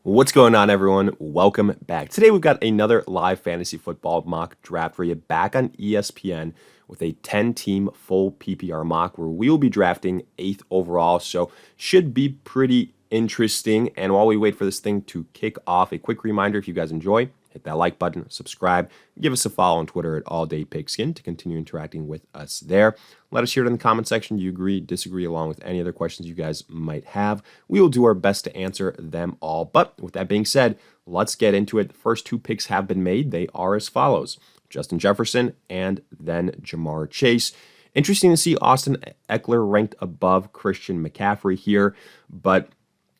What's going on, everyone? Welcome back. Today we've got another live fantasy football mock draft for you back on ESPN with a 10-team full PPR mock where we will be drafting 8th overall. So should be pretty interesting. And while we wait for this thing to kick off, a quick reminder: if you guys enjoy, hit that like button, subscribe, give us a follow on Twitter at alldaypigskin to continue interacting with us there. Let us hear it in the comment section. Do you agree, disagree, along with any other questions you guys might have? We will do our best to answer them all. But with that being said, let's get into it. The first 2 picks have been made. They are as follows: Justin Jefferson and then Jamar Chase. Interesting to see Austin Eckler ranked above Christian McCaffrey here, but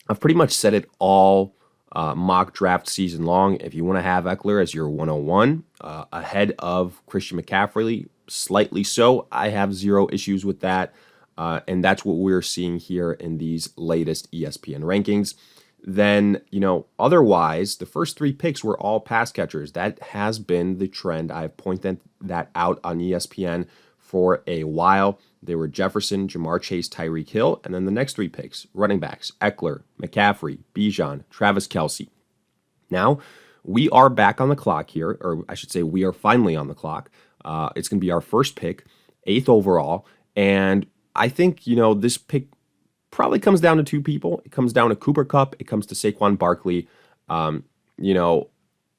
I've pretty much said it all mock draft season long. If you want to have Eckler as your 101 ahead of Christian McCaffrey, slightly so, I have zero issues with that. And that's what we're seeing here in these latest ESPN rankings. Then, otherwise, the first 3 picks were all pass catchers. That has been the trend. I've pointed that out on ESPN for a while. They were Jefferson, Jamar Chase, Tyreek Hill, and then the next 3 picks, running backs, Eckler, McCaffrey, Bijan, Travis Kelce. Now, we are back on the clock here, or I should say we are finally on the clock. It's going to be our first pick, 8th overall, and I think, this pick probably comes down to 2 people. It comes down to Cooper Kupp. It comes to Saquon Barkley.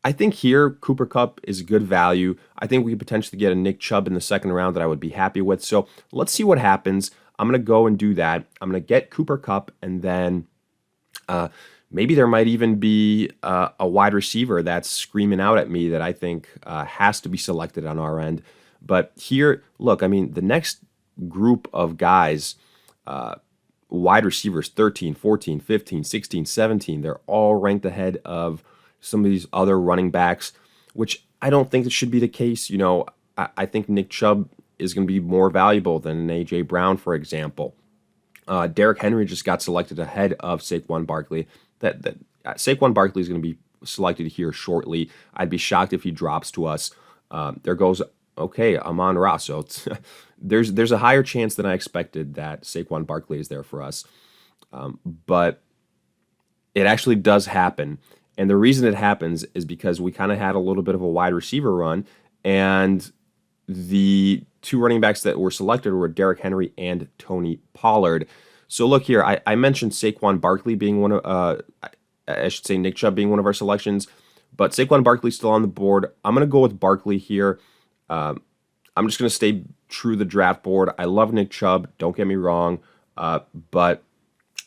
I think here Cooper Kupp is good value. I think we could potentially get a Nick Chubb in the second round that I would be happy with. So let's see what happens. I'm going to go and do that. I'm going to get Cooper Kupp, and then maybe there might even be a wide receiver that's screaming out at me that I think has to be selected on our end. But here, look, the next group of guys, wide receivers 13, 14, 15, 16, 17, they're all ranked ahead of some of these other running backs, which I don't think it should be the case. I think Nick Chubb is going to be more valuable than an A.J. Brown, for example. Derrick Henry just got selected ahead of Saquon Barkley. That Saquon Barkley is going to be selected here shortly. I'd be shocked if he drops to us. There goes, okay, Amon-Ra. So there's a higher chance than I expected that Saquon Barkley is there for us. But it actually does happen. And the reason it happens is because we kind of had a little bit of a wide receiver run, and the 2 running backs that were selected were Derrick Henry and Tony Pollard. So look here, I mentioned Saquon Barkley being one of, I should say Nick Chubb being one of our selections, but Saquon Barkley's still on the board. I'm going to go with Barkley here. I'm just going to stay true to the draft board. I love Nick Chubb, don't get me wrong, but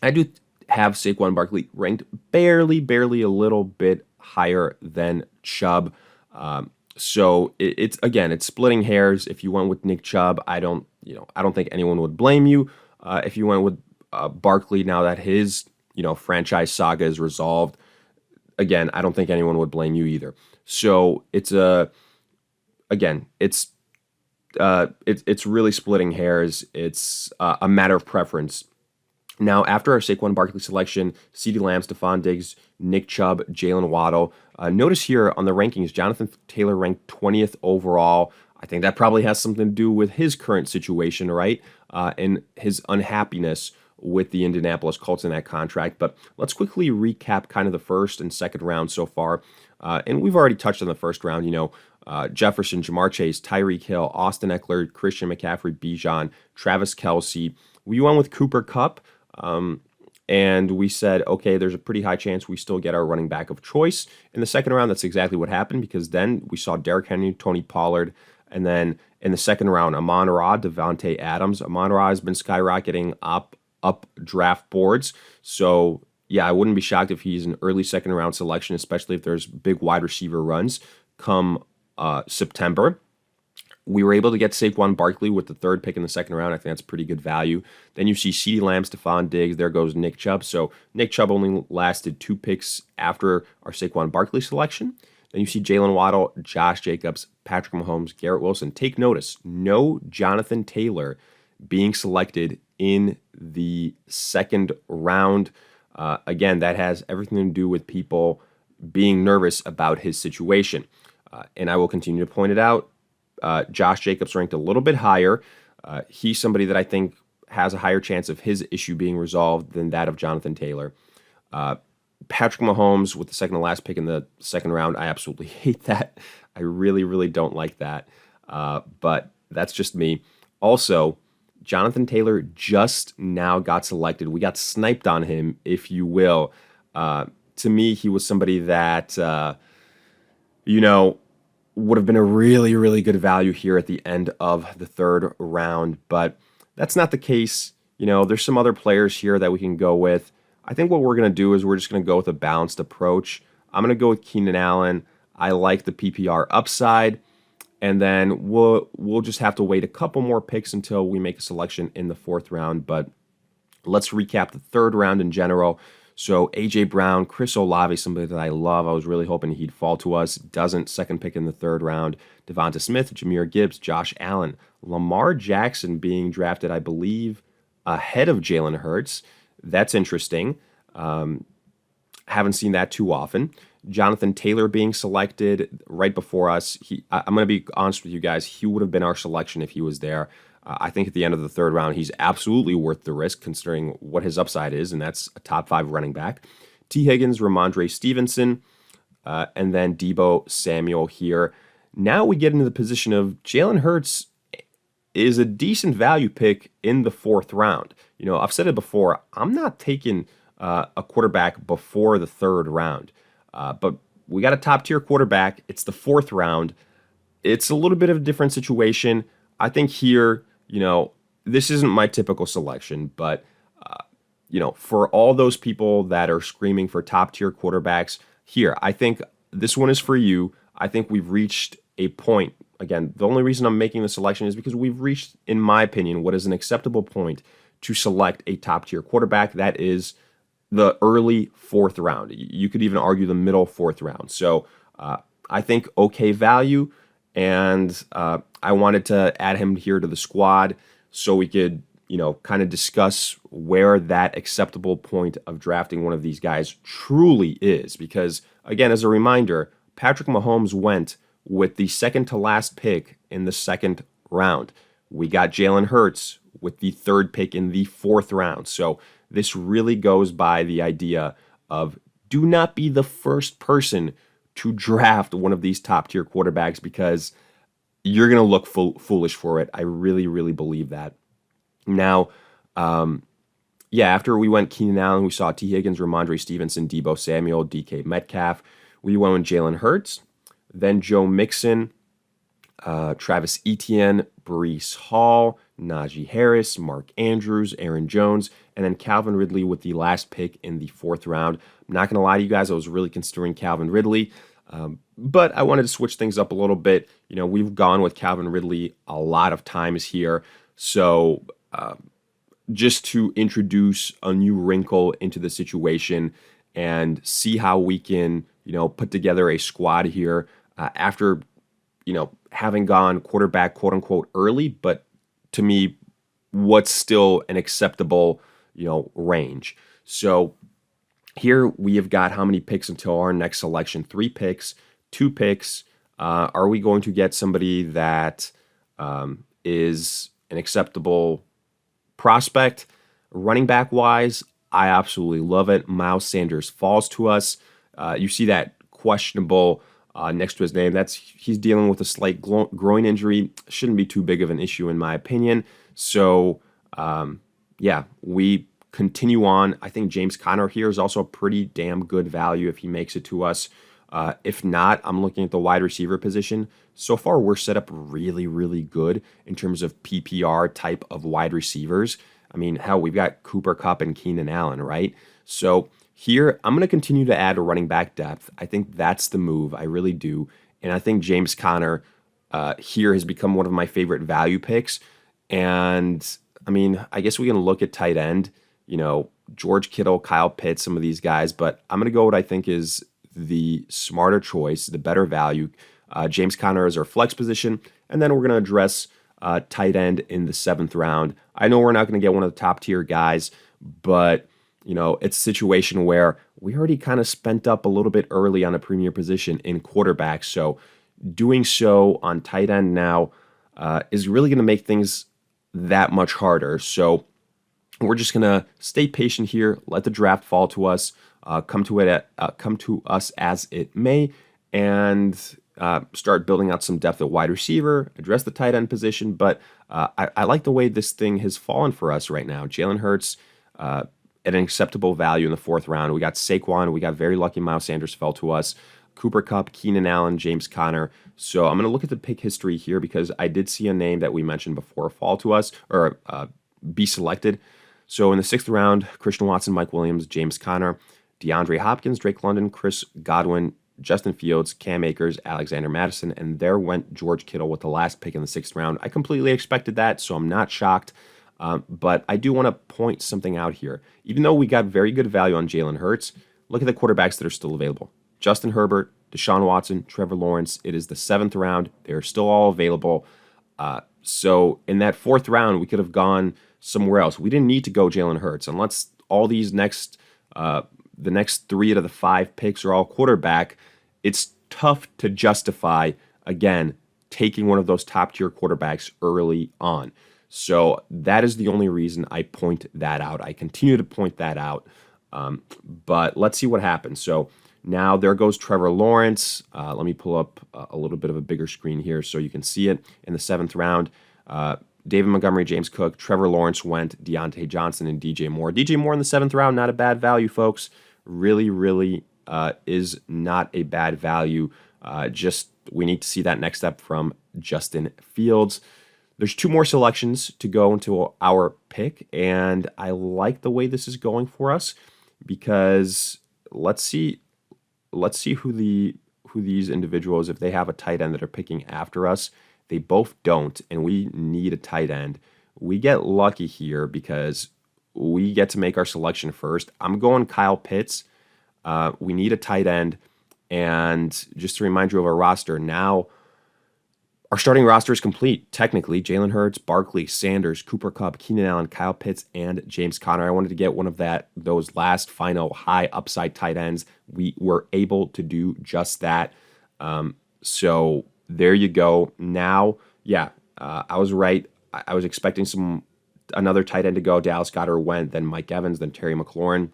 I do have Saquon Barkley ranked barely a little bit higher than Chubb. So it's splitting hairs. If you went with Nick Chubb, I don't think anyone would blame you. If you went with Barkley, now that his franchise saga is resolved, again, I don't think anyone would blame you either. So it's really splitting hairs. It's a matter of preference. Now, after our Saquon Barkley selection, CeeDee Lamb, Stephon Diggs, Nick Chubb, Jalen Waddle. Notice here on the rankings, Jonathan Taylor ranked 20th overall. I think that probably has something to do with his current situation, right? And his unhappiness with the Indianapolis Colts in that contract. But let's quickly recap kind of the first and second round so far. And we've already touched on the first round, Jefferson, Jamar Chase, Tyreek Hill, Austin Eckler, Christian McCaffrey, Bijan, Travis Kelce. We went with Cooper Kupp. And we said, okay, there's a pretty high chance we still get our running back of choice. In the second round, that's exactly what happened, because then we saw Derrick Henry, Tony Pollard, and then in the second round, Amon-Ra, Devontae Adams. Amon-Ra has been skyrocketing up draft boards. So, yeah, I wouldn't be shocked if he's an early second round selection, especially if there's big wide receiver runs come September. We were able to get Saquon Barkley with the 3rd pick in the second round. I think that's pretty good value. Then you see CeeDee Lamb, Stephon Diggs. There goes Nick Chubb. So Nick Chubb only lasted 2 picks after our Saquon Barkley selection. Then you see Jalen Waddle, Josh Jacobs, Patrick Mahomes, Garrett Wilson. Take notice, no Jonathan Taylor being selected in the second round. Again, that has everything to do with people being nervous about his situation. And I will continue to point it out. Josh Jacobs ranked a little bit higher. He's somebody that I think has a higher chance of his issue being resolved than that of Jonathan Taylor. Patrick Mahomes with the second to last pick in the second round, I absolutely hate that. I really, really don't like that. But that's just me. Also, Jonathan Taylor just now got selected. We got sniped on him, if you will. To me, he was somebody that, you know, would have been a really, really good value here at the end of the third round, but that's not the case. There's some other players here that we can go with. I think what we're going to do is we're just going to go with a balanced approach. I'm going to go with Keenan Allen. I like the PPR upside, and then we'll just have to wait a couple more picks until we make a selection in the fourth round. But let's recap the third round in general. So A.J. Brown, Chris Olave, somebody that I love. I was really hoping he'd fall to us. Doesn't. Second pick in the third round. Devonta Smith, Jahmyr Gibbs, Josh Allen. Lamar Jackson being drafted, I believe, ahead of Jalen Hurts. That's interesting. Haven't seen that too often. Jonathan Taylor being selected right before us. I'm going to be honest with you guys. He would have been our selection if he was there. I think at the end of the third round, he's absolutely worth the risk considering what his upside is, and that's a top 5 running back. T. Higgins, Ramondre Stevenson, and then Deebo Samuel here. Now we get into the position of Jalen Hurts is a decent value pick in the fourth round. I've said it before, I'm not taking a quarterback before the third round. But we got a top-tier quarterback. It's the fourth round. It's a little bit of a different situation. I think here, this isn't my typical selection, but, for all those people that are screaming for top-tier quarterbacks, here, I think this one is for you. I think we've reached a point. Again, the only reason I'm making the selection is because we've reached, in my opinion, what is an acceptable point to select a top-tier quarterback. That is the early fourth round. You could even argue the middle fourth round. So I think okay value, and I wanted to add him here to the squad so we could, kind of discuss where that acceptable point of drafting one of these guys truly is. Because, again, as a reminder, Patrick Mahomes went with the second to last pick in the second round. We got Jalen Hurts with the third pick in the fourth round. So this really goes by the idea of do not be the first person to draft one of these top tier quarterbacks because you're going to look foolish for it. I really, really believe that. Now, after we went Keenan Allen, we saw T. Higgins, Ramondre Stevenson, Deebo Samuel, DK Metcalf. We went with Jalen Hurts, then Joe Mixon, Travis Etienne, Breece Hall, Najee Harris, Mark Andrews, Aaron Jones, and then Calvin Ridley with the last pick in the fourth round. I'm not going to lie to you guys, I was really considering Calvin Ridley, but I wanted to switch things up a little bit. We've gone with Calvin Ridley a lot of times here, so just to introduce a new wrinkle into the situation and see how we can, put together a squad here after, having gone quarterback, quote unquote, early, but to me, what's still an acceptable, range. So here we have got how many picks until our next selection? 3 picks, 2 picks. Are we going to get somebody that is an acceptable prospect? Running back wise, I absolutely love it. Miles Sanders falls to us. You see that questionable next to his name. He's dealing with a slight groin injury. Shouldn't be too big of an issue in my opinion. So we continue on. I think James Conner here is also a pretty damn good value if he makes it to us. If not, I'm looking at the wide receiver position. So far, we're set up really, really good in terms of PPR type of wide receivers. I mean, hell, we've got Cooper Kupp and Keenan Allen, right? So here, I'm going to continue to add a running back depth. I think that's the move. I really do. And I think James Conner here has become one of my favorite value picks. And, I mean, I guess we can look at tight end, George Kittle, Kyle Pitts, some of these guys. But I'm going to go what I think is the smarter choice, the better value. James Conner is our flex position. And then we're going to address tight end in the 7th round. I know we're not going to get one of the top tier guys, but it's a situation where we already kind of spent up a little bit early on a premier position in quarterback. So doing so on tight end now is really going to make things that much harder. So we're just going to stay patient here, let the draft fall to us. come to us as it may, and start building out some depth at wide receiver, address the tight end position. But I like the way this thing has fallen for us right now. Jalen Hurts at an acceptable value in the 4th round. We got Saquon. We got very lucky Miles Sanders fell to us. Cooper Kupp, Keenan Allen, James Conner. So I'm going to look at the pick history here because I did see a name that we mentioned before fall to us or be selected. So in the 6th round, Christian Watson, Mike Williams, James Conner, DeAndre Hopkins, Drake London, Chris Godwin, Justin Fields, Cam Akers, Alexander Madison, and there went George Kittle with the last pick in the 6th round. I completely expected that, so I'm not shocked. But I do want to point something out here. Even though we got very good value on Jalen Hurts, look at the quarterbacks that are still available. Justin Herbert, Deshaun Watson, Trevor Lawrence. It is the 7th round. They're still all available. So in that 4th round, we could have gone somewhere else. We didn't need to go Jalen Hurts. Unless all these the next 3 out of the 5 picks are all quarterback, it's tough to justify, again, taking one of those top-tier quarterbacks early on. So that is the only reason I point that out. I continue to point that out. But let's see what happens. So now there goes Trevor Lawrence. Let me pull up a little bit of a bigger screen here so you can see it. In the 7th round, David Montgomery, James Cook, Trevor Lawrence went, Deontay Johnson, and DJ Moore. DJ Moore in the 7th round, not a bad value, folks. Really, really is not a bad value. Just we need to see that next step from Justin Fields. There's 2 more selections to go into our pick, and I like the way this is going for us because let's see who these individuals, if they have a tight end that are picking after us. They both don't, and we need a tight end. We get lucky here because we get to make our selection first. I'm going Kyle Pitts. We need a tight end, and just to remind you of our roster, now our starting roster is complete. Technically, Jalen Hurts, Barkley, Sanders, Cooper Kupp, Keenan Allen, Kyle Pitts, and James Conner. I wanted to get one of those last final high upside tight ends. We were able to do just that. So there you go. Now, I was right. I was expecting another tight end to go. Dallas Goedert went, then Mike Evans, then Terry McLaurin.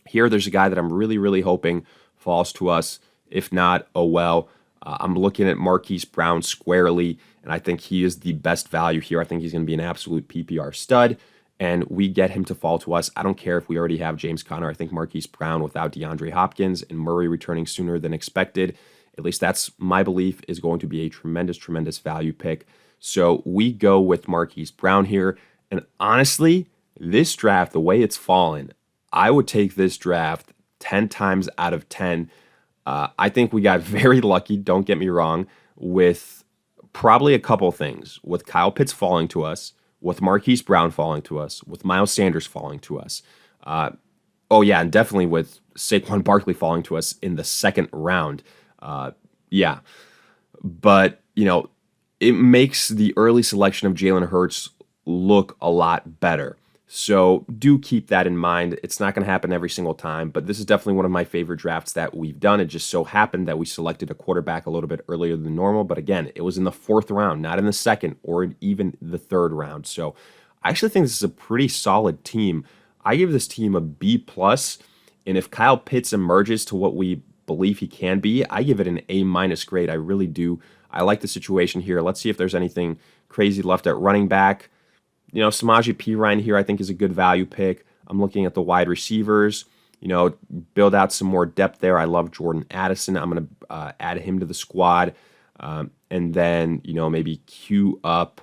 Here, there's a guy that I'm really, really hoping falls to us. If not, oh well. I'm looking at Marquise Brown squarely, and I think he is the best value here. I think he's going to be an absolute PPR stud, and we get him to fall to us. I don't care if we already have James Conner. I think Marquise Brown without DeAndre Hopkins and Murray returning sooner than expected, at least that's my belief, is going to be a tremendous, tremendous value pick. So we go with Marquise Brown here, and honestly, this draft, the way it's fallen, I would take this draft 10 times out of 10. I think we got very lucky, don't get me wrong, with probably a couple things. With Kyle Pitts falling to us, with Marquise Brown falling to us, with Miles Sanders falling to us. And definitely with Saquon Barkley falling to us in the 2nd round. But, it makes the early selection of Jalen Hurts look a lot better. So do keep that in mind. It's not going to happen every single time, but this is definitely one of my favorite drafts that we've done. It just so happened that we selected a quarterback a little bit earlier than normal, but again, it was in the 4th round, not in the 2nd or even the 3rd round. So I actually think this is a pretty solid team. I give this team a B+, and if Kyle Pitts emerges to what we believe he can be, I give it an A- grade. I really do. I like the situation here. Let's see if there's anything crazy left at running back. Samaje Perine here I think is a good value pick. I'm looking at the wide receivers, build out some more depth there. I love Jordan Addison. I'm going to add him to the squad. And then, maybe queue up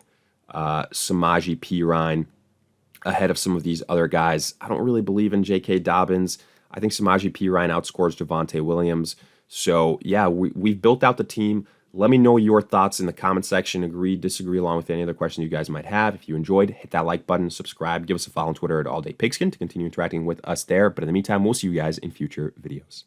Samaje Perine ahead of some of these other guys. I don't really believe in J.K. Dobbins. I think Samaje Perine outscores Javonte Williams. So, we've built out the team. Let me know your thoughts in the comment section. Agree, disagree, along with any other questions you guys might have. If you enjoyed, hit that like button, subscribe, give us a follow on Twitter at AllDayPigskin to continue interacting with us there. But in the meantime, we'll see you guys in future videos.